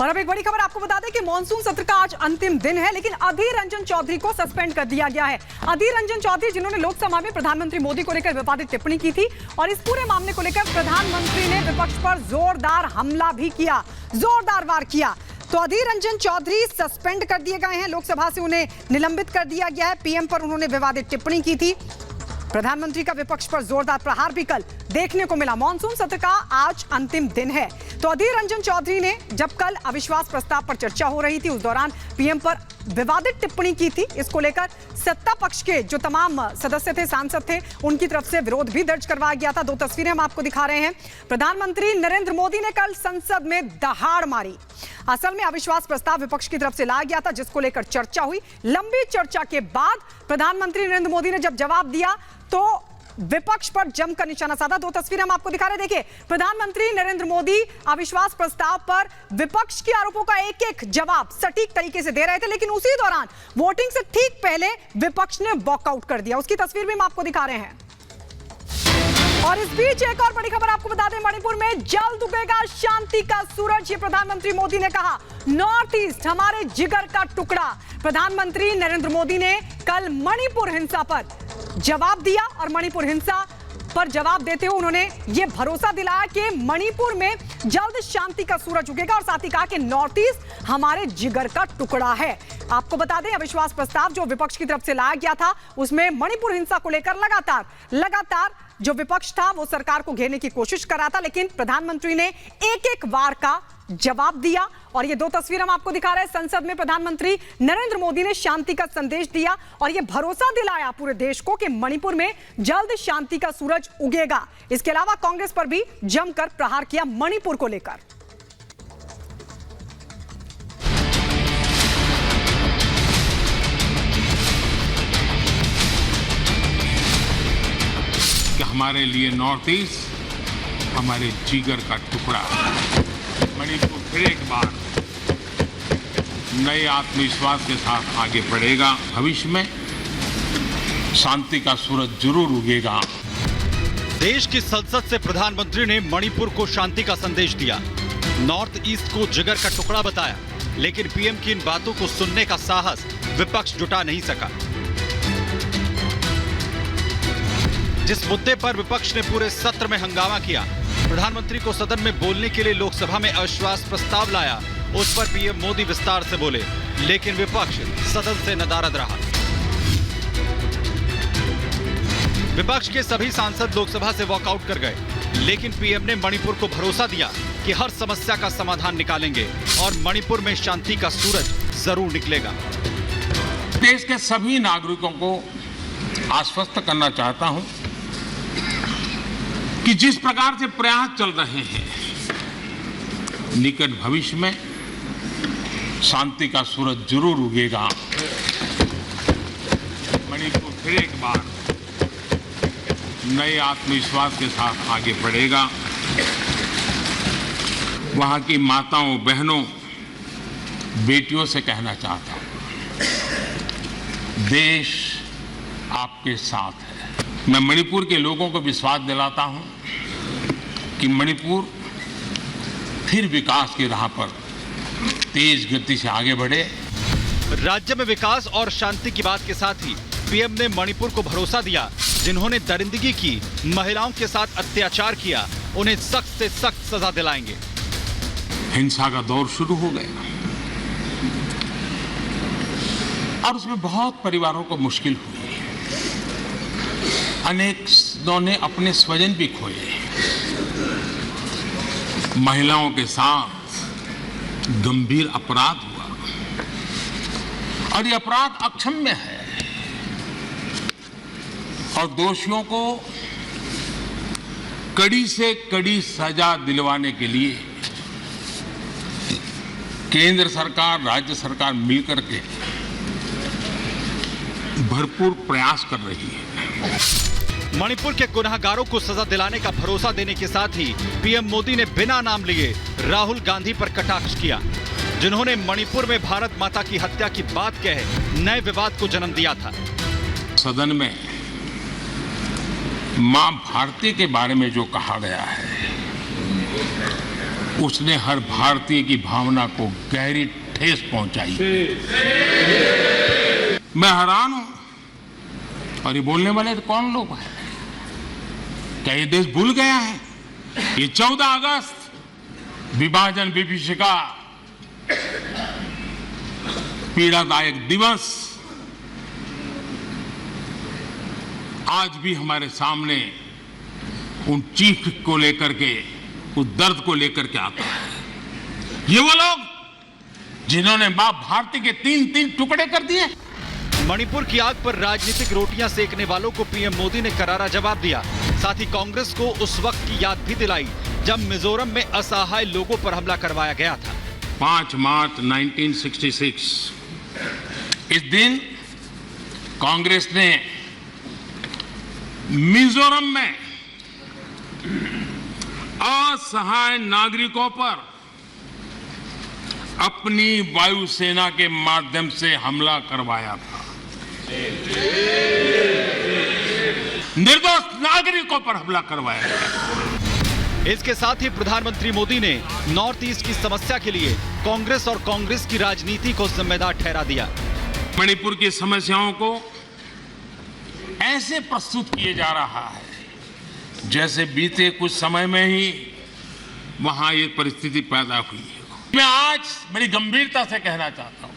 और अब एक बड़ी खबर आपको बता दें कि मॉनसून सत्र का आज अंतिम दिन है, लेकिन अधीर रंजन चौधरी को सस्पेंड कर दिया गया है। अधीर रंजन चौधरी जिन्होंने लोकसभा में प्रधानमंत्री मोदी को लेकर विवादित टिप्पणी की थी और इस पूरे मामले को लेकर प्रधानमंत्री ने विपक्ष पर जोरदार हमला भी किया, जोरदार वार किया। तो अधीर रंजन चौधरी सस्पेंड कर दिए गए हैं, लोकसभा से उन्हें निलंबित कर दिया गया है। पीएम पर उन्होंने विवादित टिप्पणी की थी। प्रधानमंत्री का विपक्ष पर जोरदार प्रहार भी कल देखने को मिला। मॉनसून सत्र का आज अंतिम दिन है। तो अधीर रंजन चौधरी ने जब कल अविश्वास प्रस्ताव पर चर्चा हो रही थी, उस दौरान पीएम पर विवादित टिप्पणी की थी। इसको लेकर सत्ता पक्ष के जो तमाम सदस्य थे, सांसद थे, उनकी तरफ से विरोध भी दर्ज करवाया गया था। दो तस्वीरें हम आपको दिखा रहे हैं। प्रधानमंत्री नरेंद्र मोदी ने कल संसद में दहाड़ मारी। असल में अविश्वास प्रस्ताव विपक्ष की तरफ से लाया गया था, जिसको लेकर चर्चा हुई। लंबी चर्चा के बाद प्रधानमंत्री नरेंद्र मोदी ने जब जवाब दिया तो विपक्ष पर जमकर निशाना साधा। दो तस्वीरें हम आपको दिखा रहे हैं। देखिए, प्रधानमंत्री नरेंद्र मोदी अविश्वास प्रस्ताव पर विपक्ष के आरोपों का एक एक जवाब सटीक तरीके से दे रहे थे, लेकिन उसी दौरान वोटिंग से ठीक पहले विपक्ष ने वॉकआउट कर दिया। उसकी तस्वीर भी हम आपको दिखा रहे हैं। और इस बीच एक और बड़ी खबर आपको बता दें, मणिपुर में जल्द उगेगा शांति का सूरज, ये प्रधानमंत्री मोदी ने कहा। नॉर्थ ईस्ट हमारे जिगर का टुकड़ा। प्रधानमंत्री नरेंद्र मोदी ने कल मणिपुर हिंसा पर जवाब दिया और मणिपुर हिंसा पर जवाब देते हुए उन्होंने यह भरोसा दिलाया कि मणिपुर में जल्द शांति का सूरज उगेगा और साथ ही कहा कि नॉर्थ ईस्ट हमारे जिगर का टुकड़ा है। आपको बता दें, अविश्वास प्रस्ताव जो विपक्ष की तरफ से लाया गया था, उसमें मणिपुर हिंसा को लेकर लगातार जो विपक्ष था वो सरकार को घेरने की कोशिश कर रहा था, लेकिन प्रधानमंत्री ने एक एक वार का जवाब दिया। और ये दो तस्वीर हम आपको दिखा रहे हैं। संसद में प्रधानमंत्री नरेंद्र मोदी ने शांति का संदेश दिया और ये भरोसा दिलाया पूरे देश को कि मणिपुर में जल्द शांति का सूरज उगेगा। इसके अलावा कांग्रेस पर भी जमकर प्रहार किया मणिपुर को लेकर। कि हमारे लिए नॉर्थ ईस्ट हमारे जिगर का टुकड़ा। मणिपुर फिर एक बार नए आत्मविश्वास के साथ आगे बढ़ेगा। भविष्य में शांति का सूरज जरूर उगेगा। देश की संसद से प्रधानमंत्री ने मणिपुर को शांति का संदेश दिया, नॉर्थ ईस्ट को जिगर का टुकड़ा बताया, लेकिन पीएम की इन बातों को सुनने का साहस विपक्ष जुटा नहीं सका। जिस मुद्दे पर विपक्ष ने पूरे सत्र में हंगामा किया, प्रधानमंत्री को सदन में बोलने के लिए लोकसभा में अविश्वास प्रस्ताव लाया, उस पर पीएम मोदी विस्तार से बोले, लेकिन विपक्ष सदन से नदारद रहा। विपक्ष के सभी सांसद लोकसभा से वॉकआउट कर गए, लेकिन पीएम ने मणिपुर को भरोसा दिया कि हर समस्या का समाधान निकालेंगे और मणिपुर में शांति का सूरज जरूर निकलेगा। देश के सभी नागरिकों को आश्वस्त करना चाहता हूं कि जिस प्रकार से प्रयास चल रहे हैं, निकट भविष्य में शांति का सूरज जरूर उगेगा। मणिपुर फिर एक बार नए आत्मविश्वास के साथ आगे बढ़ेगा। वहां की माताओं, बहनों, बेटियों से कहना चाहता हूं, देश आपके साथ है। मैं मणिपुर के लोगों को विश्वास दिलाता हूं कि मणिपुर फिर विकास की राह पर तेज गति से आगे बढ़े। राज्य में विकास और शांति की बात के साथ ही पीएम ने मणिपुर को भरोसा दिया, जिन्होंने दरिंदगी की, महिलाओं के साथ अत्याचार किया, उन्हें सख्त से सख्त सजा दिलाएंगे। हिंसा का दौर शुरू हो गया और उसमें बहुत परिवारों को मुश्किल हुई। अनेकों ने अपने स्वजन भी खोए। महिलाओं के साथ गंभीर अपराध हुआ और ये अपराध अक्षम्य है और दोषियों को कड़ी से कड़ी सजा दिलवाने के लिए केंद्र सरकार, राज्य सरकार मिलकर के भरपूर प्रयास कर रही है। मणिपुर के गुनहगारों को सजा दिलाने का भरोसा देने के साथ ही पीएम मोदी ने बिना नाम लिए राहुल गांधी पर कटाक्ष किया, जिन्होंने मणिपुर में भारत माता की हत्या की बात कहे नए विवाद को जन्म दिया था। सदन में मां भारती के बारे में जो कहा गया है, उसने हर भारतीय की भावना को गहरी ठेस पहुंचाई। मैं हैरान हूं, और ये बोलने वाले कौन लोग हैं? क्या ये देश भूल गया है? ये 14 अगस्त विभाजन विभीषिका पीड़ादायक दिवस आज भी हमारे सामने उन चीख को लेकर के, उस दर्द को लेकर के आता है। ये वो लोग जिन्होंने मां भारती के 3-3 टुकड़े कर दिए। मणिपुर की आग पर राजनीतिक रोटियां सेकने वालों को पीएम मोदी ने करारा जवाब दिया। साथ ही कांग्रेस को उस वक्त की याद भी दिलाई जब मिजोरम में असहाय लोगों पर हमला करवाया गया था। 5 मार्च 1966 इस दिन कांग्रेस ने मिजोरम में असहाय नागरिकों पर अपनी वायुसेना के माध्यम से हमला करवाया था। निर्दोष नागरिकों पर हमला करवाया गया। इसके साथ ही प्रधानमंत्री मोदी ने नॉर्थ ईस्ट की समस्या के लिए कांग्रेस और कांग्रेस की राजनीति को जिम्मेदार ठहरा दिया। मणिपुर की समस्याओं को ऐसे प्रस्तुत किया जा रहा है जैसे बीते कुछ समय में ही वहां ये परिस्थिति पैदा हुई है। मैं आज बड़ी गंभीरता से कहना चाहता हूं,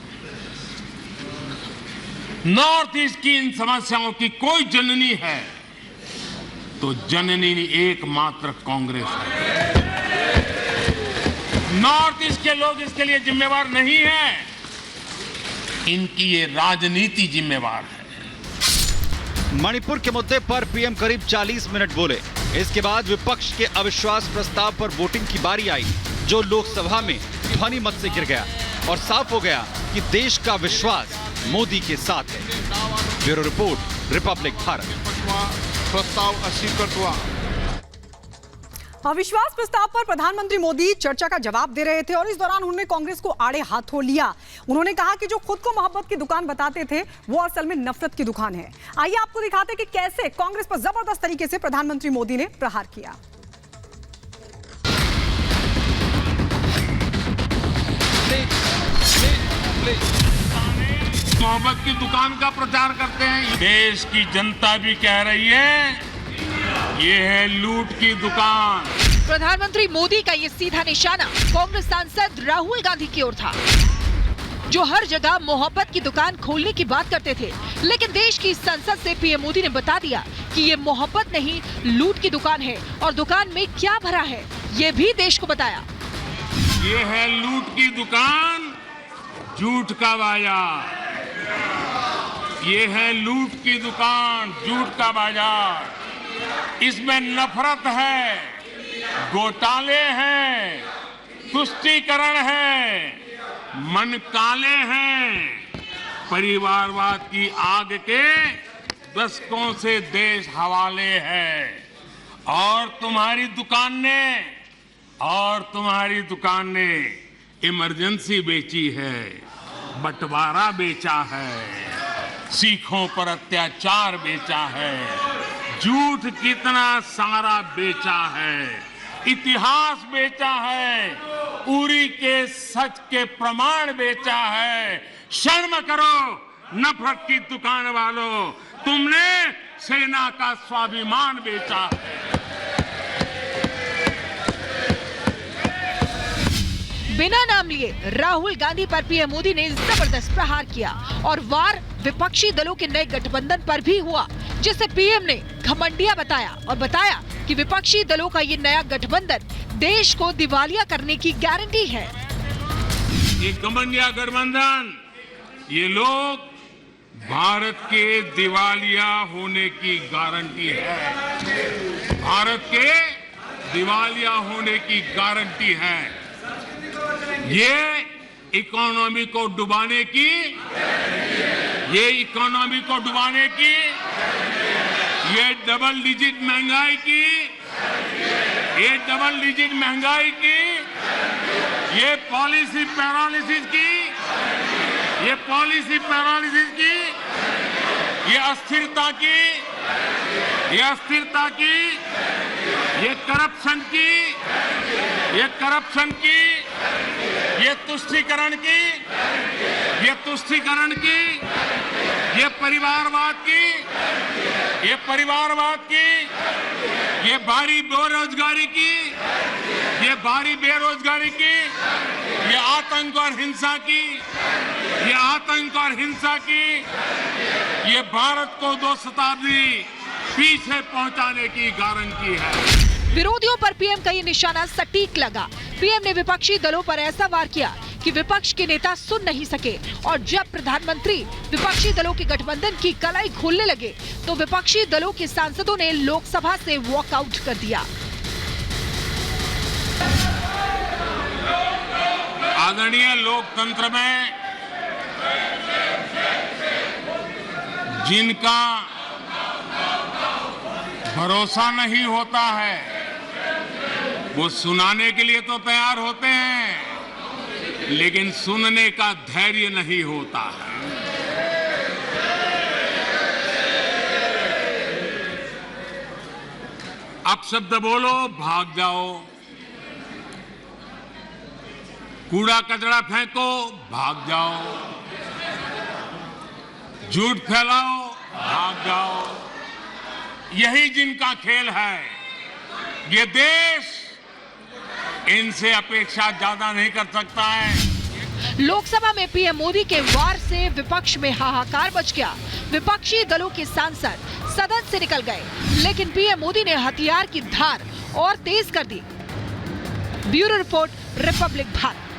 नॉर्थ ईस्ट की इन समस्याओं की कोई जननी है तो जननी एकमात्र कांग्रेस है। नॉर्थ ईस्ट के लोग इसके लिए जिम्मेवार नहीं है, इनकी ये राजनीति जिम्मेवार है। मणिपुर के मुद्दे पर पीएम करीब 40 मिनट बोले। इसके बाद विपक्ष के अविश्वास प्रस्ताव पर वोटिंग की बारी आई, जो लोकसभा में ध्वनि मत से गिर गया और साफ हो गया कि देश का विश्वास मोदी के साथ है। Bureau report, Republic Bharat. प्रस्ताव अस्वीकृत हुआ। अविश्वास प्रस्ताव पर प्रधानमंत्री मोदी चर्चा का जवाब दे रहे थे और इस दौरान उन्होंने कांग्रेस को आड़े हाथों लिया। उन्होंने कहा कि जो खुद को मोहब्बत की दुकान बताते थे वो असल में नफरत की दुकान है। आइए आपको दिखाते हैं कि कैसे कांग्रेस पर जबरदस्त तरीके से प्रधानमंत्री मोदी ने प्रहार किया। मोहब्बत की दुकान का प्रचार करते हैं। देश की जनता भी कह रही है ये है लूट की दुकान। प्रधानमंत्री मोदी का ये सीधा निशाना कांग्रेस सांसद राहुल गांधी की ओर था, जो हर जगह मोहब्बत की दुकान खोलने की बात करते थे। लेकिन देश की संसद से पीएम मोदी ने बता दिया कि ये मोहब्बत नहीं, लूट की दुकान है और दुकान में क्या भरा है ये भी देश को बताया। ये है लूट की दुकान, झूठ का बाजार। ये है लूट की दुकान, झूठ का बाजार। इसमें नफरत है, घोटाले हैं, तुष्टीकरण है, मन काले हैं। परिवारवाद की आग के दशकों से देश हवाले है। और तुम्हारी दुकान ने इमरजेंसी बेची है, बंटवारा बेचा है, सिखों पर अत्याचार बेचा है, झूठ कितना सारा बेचा है, इतिहास बेचा है, उरी के सच के प्रमाण बेचा है। शर्म करो नफरत की दुकान वालों, तुमने सेना का स्वाभिमान बेचा है। बिना नाम लिए राहुल गांधी पर पीएम मोदी ने जबरदस्त प्रहार किया और वार विपक्षी दलों के नए गठबंधन पर भी हुआ, जिसे पीएम ने घमंडिया बताया और बताया कि विपक्षी दलों का ये नया गठबंधन देश को दिवालिया करने की गारंटी है। ये घमंडिया गठबंधन, ये लोग भारत के दिवालिया होने की गारंटी है। भारत के दिवालिया होने की गारंटी है। ये इकोनॉमी को डुबाने की, ये डबल डिजिट महंगाई की, ये पॉलिसी पैरालिसिस की, ये अस्थिरता की, ये करप्शन की, ये करप्शन की, ये तुष्टीकरण की, ये तुष्टीकरण की, ये परिवारवाद की, ये परिवारवाद की, ये भारी बेरोजगारी की, ये भारी बेरोजगारी की, ये आतंक और हिंसा की, ये आतंक और हिंसा की, ये भारत को 2 शताब्दी पीछे पहुंचाने की गारंटी है। विरोधियों पर पीएम का ये निशाना सटीक लगा। पीएम ने विपक्षी दलों पर ऐसा वार किया कि विपक्ष के नेता सुन नहीं सके और जब प्रधानमंत्री विपक्षी दलों के गठबंधन की कलाई खोलने लगे तो विपक्षी दलों के सांसदों ने लोकसभा से वॉकआउट कर दिया। आदरणीय लोकतंत्र में जिनका भरोसा नहीं होता है वो सुनाने के लिए तो तैयार होते हैं, लेकिन सुनने का धैर्य नहीं होता है। अपशब्द बोलो, भाग जाओ, कूड़ा कचरा फेंको, भाग जाओ, झूठ फैलाओ, भाग जाओ। यही जिनका खेल है। ये देश इनसे अपेक्षा ज्यादा नहीं कर सकता है। लोकसभा में पीएम मोदी के वार से विपक्ष में हाहाकार मच गया। विपक्षी दलों के सांसद सदन से निकल गए, लेकिन पीएम मोदी ने हथियार की धार और तेज कर दी। Bureau report, Republic Bharat.